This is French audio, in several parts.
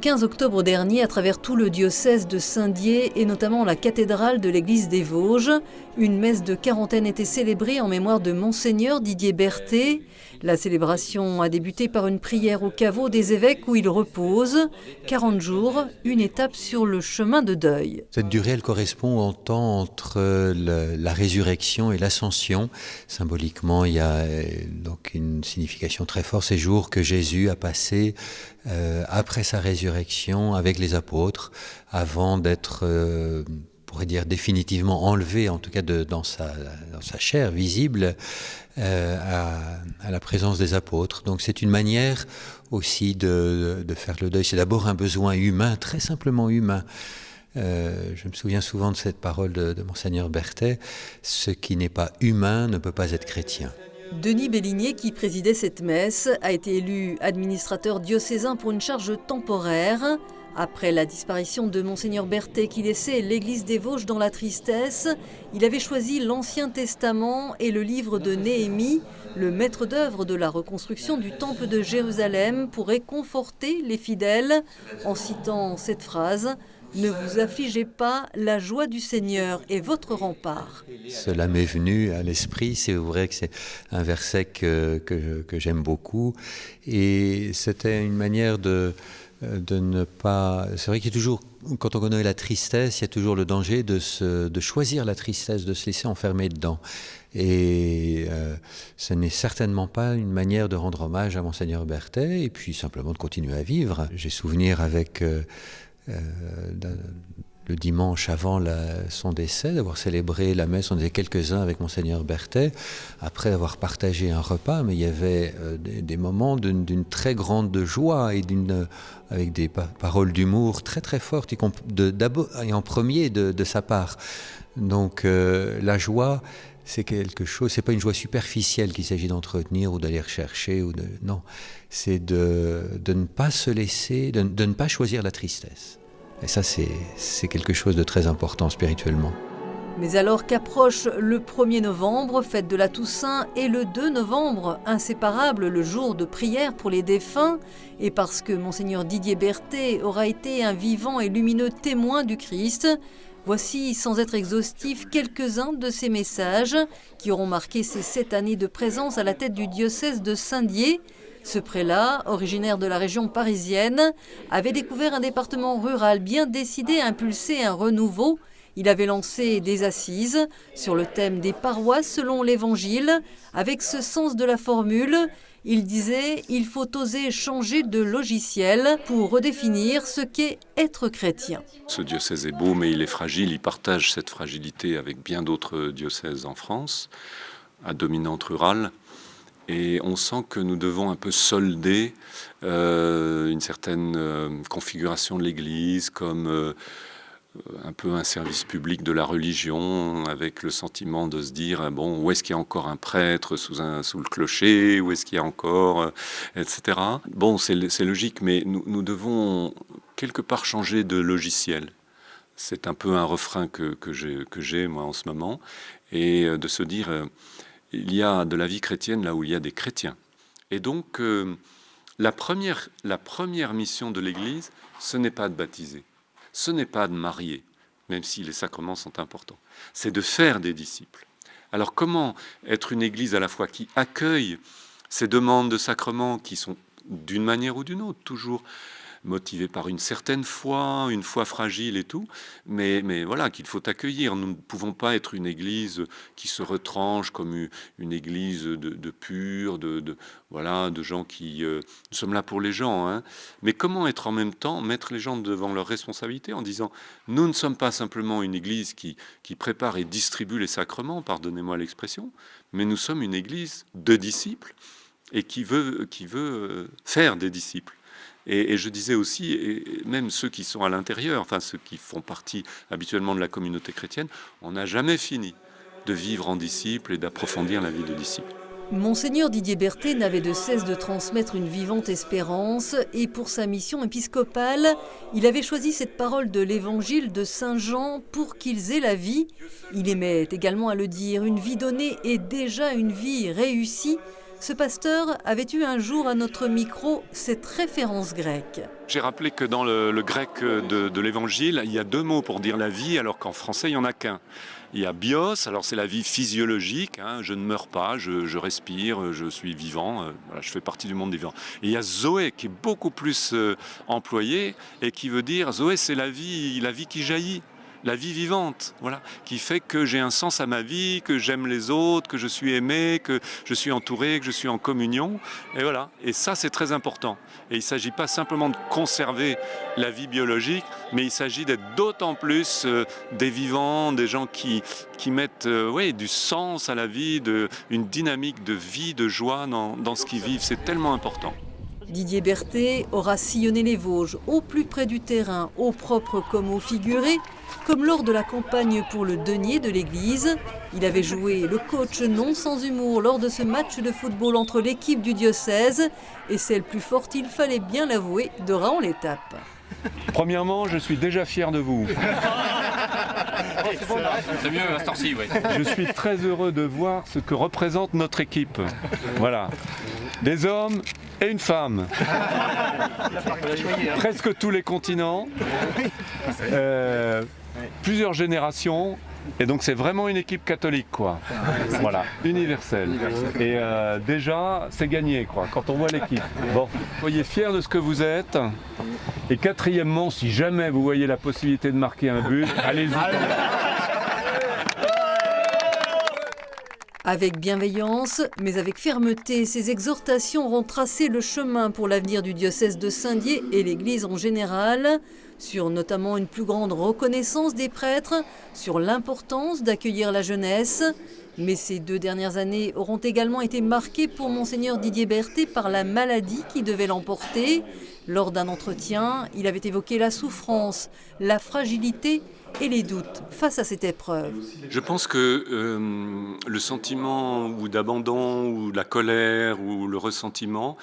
15 octobre dernier, à travers tout le diocèse de Saint-Dié et notamment la cathédrale de l'église des Vosges, une messe de quarantaine était célébrée en mémoire de Monseigneur Didier Berthet. La célébration a débuté par une prière au caveau des évêques où il repose. 40 jours, une étape sur le chemin de deuil. Cette durée, elle correspond au temps entre la résurrection et l'ascension. Symboliquement, il y a donc une signification très forte, ces jours que Jésus a passés après sa résurrection avec les apôtres, avant d'être, on pourrait dire, définitivement enlevé, en tout cas dans sa chair visible, à la présence des apôtres. Donc c'est une manière aussi de faire le deuil. C'est d'abord un besoin humain, très simplement humain. Je me souviens souvent de cette parole de Monseigneur Berthet, « Ce qui n'est pas humain ne peut pas être chrétien ». Denis Bélinier, qui présidait cette messe, a été élu administrateur diocésain pour une charge temporaire. Après la disparition de Monseigneur Berthet qui laissait l'église des Vosges dans la tristesse, il avait choisi l'Ancien Testament et le livre de Néhémie, le maître d'œuvre de la reconstruction du temple de Jérusalem, pour réconforter les fidèles en citant cette phrase « Ne vous affligez pas, la joie du Seigneur est votre rempart ». Cela m'est venu à l'esprit, c'est vrai que c'est un verset que j'aime beaucoup et c'était une manière de ne pas... C'est vrai qu'il y a toujours, quand on connaît la tristesse, il y a toujours le danger de choisir la tristesse, de se laisser enfermer dedans. Et ce n'est certainement pas une manière de rendre hommage à Monseigneur Berthet et puis simplement de continuer à vivre. J'ai souvenir avec... le dimanche avant son décès, d'avoir célébré la messe, on était quelques-uns avec Monseigneur Berthet, après avoir partagé un repas, mais il y avait des moments d'une très grande joie et avec des paroles d'humour très très fortes, d'abord et en premier de sa part. Donc la joie, c'est quelque chose, c'est pas une joie superficielle qu'il s'agit d'entretenir ou d'aller rechercher, non, c'est de ne pas se laisser, de ne pas choisir la tristesse. Et ça, c'est quelque chose de très important spirituellement. Mais alors qu'approche le 1er novembre, fête de la Toussaint, et le 2 novembre, inséparable, le jour de prière pour les défunts, et parce que Monseigneur Didier Berthet aura été un vivant et lumineux témoin du Christ, voici, sans être exhaustif, quelques-uns de ces messages qui auront marqué ces 7 années de présence à la tête du diocèse de Saint-Dié. Ce prélat, originaire de la région parisienne, avait découvert un département rural bien décidé à impulser un renouveau. Il avait lancé des assises sur le thème des paroisses selon l'Évangile. Avec ce sens de la formule, il disait « Il faut oser changer de logiciel pour redéfinir ce qu'est être chrétien ». Ce diocèse est beau, mais il est fragile. Il partage cette fragilité avec bien d'autres diocèses en France, à dominante rurale. Et on sent que nous devons un peu solder une certaine configuration de l'Église comme un peu un service public de la religion, avec le sentiment de se dire bon, où est-ce qu'il y a encore un prêtre sous le clocher, où est-ce qu'il y a encore, etc. Bon, c'est logique, mais nous devons quelque part changer de logiciel. C'est un peu un refrain que j'ai moi en ce moment, et de se dire il y a de la vie chrétienne là où il y a des chrétiens. Et donc, la première mission de l'Église, ce n'est pas de baptiser, ce n'est pas de marier, même si les sacrements sont importants, c'est de faire des disciples. Alors comment être une Église à la fois qui accueille ces demandes de sacrements qui sont d'une manière ou d'une autre, toujours motivé par une certaine foi, une foi fragile et tout, mais voilà, qu'il faut accueillir. Nous ne pouvons pas être une église qui se retranche comme une église de purs, voilà, de gens qui... nous sommes là pour les gens, hein. Mais comment être en même temps, mettre les gens devant leurs responsabilités en disant, nous ne sommes pas simplement une église qui prépare et distribue les sacrements, pardonnez-moi l'expression, mais nous sommes une église de disciples et qui veut faire des disciples. Et je disais aussi, et même ceux qui sont à l'intérieur, enfin ceux qui font partie habituellement de la communauté chrétienne, on n'a jamais fini de vivre en disciple et d'approfondir la vie de disciple. Monseigneur Didier Berthet n'avait de cesse de transmettre une vivante espérance et pour sa mission épiscopale, il avait choisi cette parole de l'évangile de Saint Jean pour qu'ils aient la vie. Il aimait également à le dire, une vie donnée est déjà une vie réussie. Ce pasteur avait eu un jour à notre micro cette référence grecque. J'ai rappelé que dans le grec de l'Évangile, il y a 2 mots pour dire la vie, alors qu'en français, il n'y en a qu'un. Il y a bios, alors c'est la vie physiologique, hein, je ne meurs pas, je respire, je suis vivant, voilà, je fais partie du monde des vivants. Et il y a zoé qui est beaucoup plus employé et qui veut dire, zoé c'est la vie qui jaillit. La vie vivante, voilà, qui fait que j'ai un sens à ma vie, que j'aime les autres, que je suis aimé, que je suis entouré, que je suis en communion. Et voilà. Et ça, c'est très important. Et il ne s'agit pas simplement de conserver la vie biologique, mais il s'agit d'être d'autant plus des vivants, des gens qui mettent du sens à la vie, une dynamique de vie, de joie dans ce qu'ils vivent. C'est tellement important. Didier Berthet aura sillonné les Vosges, au plus près du terrain, au propre comme au figuré, comme lors de la campagne pour le denier de l'église. Il avait joué le coach non sans humour lors de ce match de football entre l'équipe du diocèse et celle plus forte, il fallait bien l'avouer, de Raon-l'Étape. Premièrement, je suis déjà fier de vous. C'est mieux à cette heure-ci, oui. Je suis très heureux de voir ce que représente notre équipe. Voilà. Des hommes et une femme. Presque tous les continents. Plusieurs générations. Et donc c'est vraiment une équipe catholique, quoi. Voilà, universelle. Et déjà, c'est gagné, quoi, quand on voit l'équipe. Bon, soyez fiers de ce que vous êtes. Et quatrièmement, si jamais vous voyez la possibilité de marquer un but, allez-y. Avec bienveillance, mais avec fermeté, ces exhortations auront tracé le chemin pour l'avenir du diocèse de Saint-Dié et l'Église en général, sur notamment une plus grande reconnaissance des prêtres, sur l'importance d'accueillir la jeunesse. Mais ces 2 dernières années auront également été marquées pour Monseigneur Didier Berthet par la maladie qui devait l'emporter. Lors d'un entretien, il avait évoqué la souffrance, la fragilité et les doutes face à cette épreuve. Je pense que le sentiment ou d'abandon ou la colère ou le ressentiment,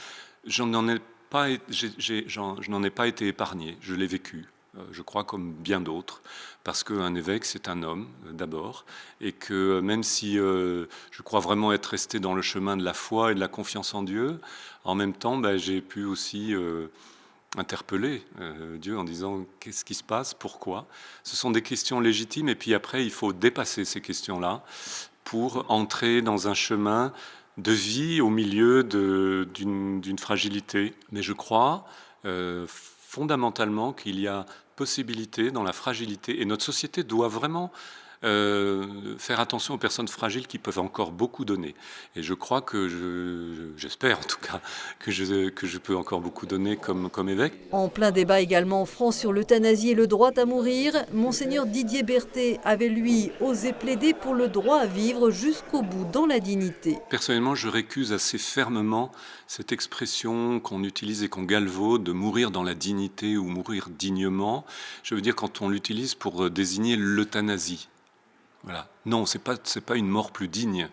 je n'en ai pas été épargné, je l'ai vécu. Je crois comme bien d'autres, parce qu'un évêque c'est un homme d'abord, et que même si je crois vraiment être resté dans le chemin de la foi et de la confiance en Dieu, en même temps j'ai pu aussi interpeller Dieu en disant qu'est-ce qui se passe, pourquoi. Ce sont des questions légitimes et puis après il faut dépasser ces questions-là pour entrer dans un chemin de vie au milieu d'une fragilité. Mais je crois fondamentalement qu'il y a possibilité dans la fragilité et notre société doit vraiment faire attention aux personnes fragiles qui peuvent encore beaucoup donner. Et je crois que, j'espère en tout cas, que je peux encore beaucoup donner comme évêque. En plein débat également en France sur l'euthanasie et le droit à mourir, Monseigneur Didier Berthet avait lui osé plaider pour le droit à vivre jusqu'au bout dans la dignité. Personnellement, je récuse assez fermement cette expression qu'on utilise et qu'on galvaude de mourir dans la dignité ou mourir dignement. Je veux dire quand on l'utilise pour désigner l'euthanasie. Voilà. Non, c'est pas une mort plus digne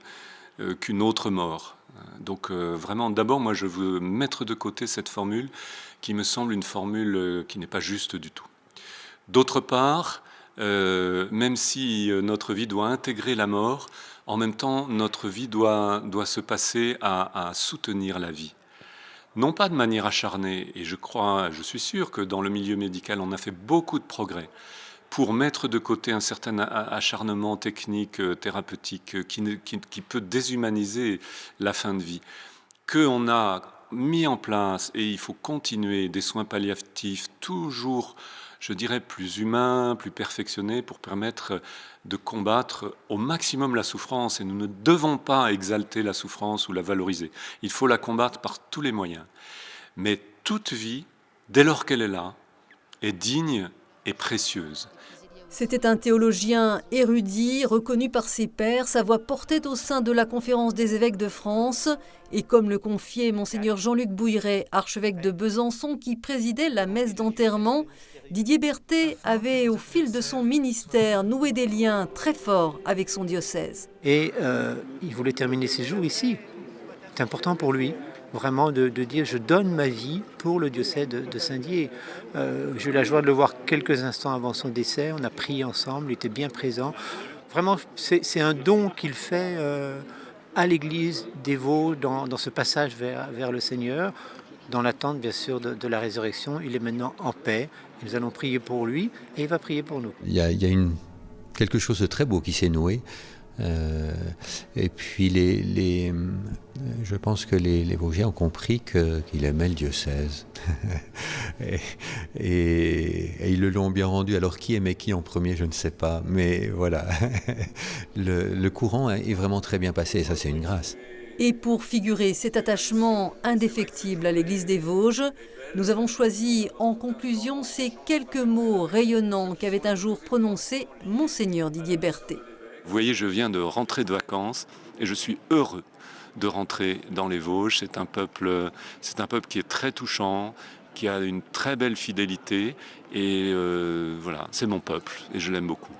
qu'une autre mort. Donc vraiment, d'abord, moi, je veux mettre de côté cette formule qui me semble une formule qui n'est pas juste du tout. D'autre part, même si notre vie doit intégrer la mort, en même temps, notre vie doit se passer à soutenir la vie. Non pas de manière acharnée, et je suis sûr que dans le milieu médical, on a fait beaucoup de progrès pour mettre de côté un certain acharnement technique, thérapeutique, qui peut déshumaniser la fin de vie, qu'on a mis en place, et il faut continuer, des soins palliatifs toujours, je dirais, plus humains, plus perfectionnés, pour permettre de combattre au maximum la souffrance. Et nous ne devons pas exalter la souffrance ou la valoriser. Il faut la combattre par tous les moyens. Mais toute vie, dès lors qu'elle est là, est digne et précieuse. C'était un théologien érudit, reconnu par ses pairs. Sa voix portait au sein de la Conférence des évêques de France. Et comme le confiait Monseigneur Jean-Luc Bouilleret, archevêque de Besançon, qui présidait la messe d'enterrement, Didier Berthet avait, au fil de son ministère, noué des liens très forts avec son diocèse. Et il voulait terminer ses jours ici. C'est important pour lui, vraiment de dire « je donne ma vie pour le diocèse de Saint-Dié ». J'ai eu la joie de le voir quelques instants avant son décès, on a prié ensemble, il était bien présent. Vraiment, c'est un don qu'il fait à l'église des Vosges dans ce passage vers le Seigneur, dans l'attente bien sûr de la résurrection. Il est maintenant en paix. Nous allons prier pour lui et il va prier pour nous. Il y a quelque chose de très beau qui s'est noué. Et puis je pense que les Vosgiens ont compris qu'il aimait le diocèse. et ils le l'ont bien rendu. Alors qui aimait qui en premier, je ne sais pas. Mais voilà, le courant est vraiment très bien passé et ça c'est une grâce. Et pour figurer cet attachement indéfectible à l'Église des Vosges, nous avons choisi en conclusion ces quelques mots rayonnants qu'avait un jour prononcés Monseigneur Didier Berthet. Vous voyez, je viens de rentrer de vacances et je suis heureux de rentrer dans les Vosges. C'est un peuple qui est très touchant, qui a une très belle fidélité et voilà, c'est mon peuple et je l'aime beaucoup.